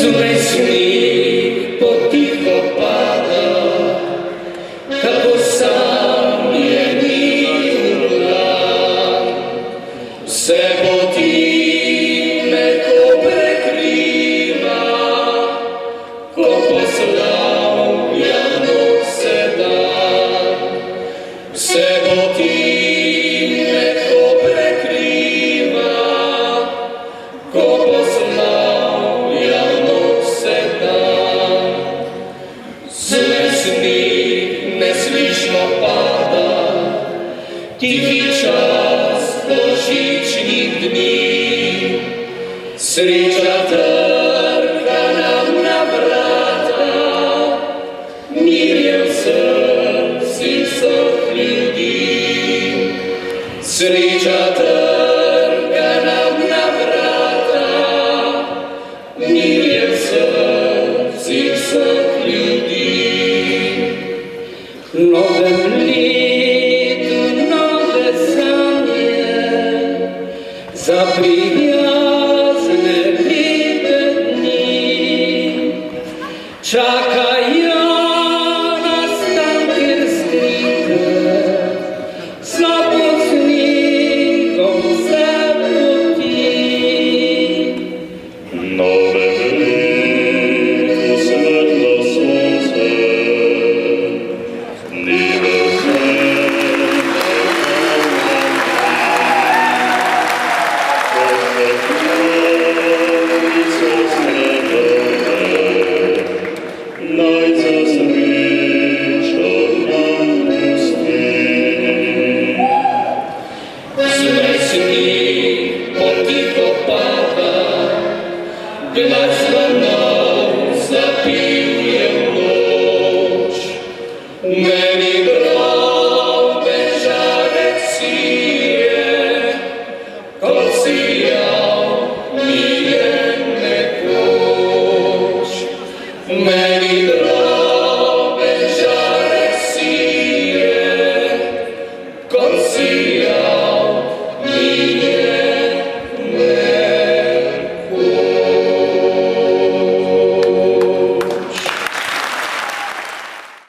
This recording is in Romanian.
Zły śnieg poticho pada, kako sam je miula. Seboti me ko prekriva, ko poslavljano se dan. Seboti me ko prekriva, ko poslavljano se dan. Zły śnieg neslišno pada, tihi čas božičnih dni. Sreća trka nam na vrata, mir je v srcih vseh ljudi. Sreća trka nam na vrata, mir je v srcih vseh ljudi. Novem letu nove sanje, za prijazne lepe dni. Čakajo nas tam, kjer skrite, za pod snegom vse poti. Novem letu svetlo sonce, nive Zły śnieg poticho pada, glas zvonov zapivje v noč. Meni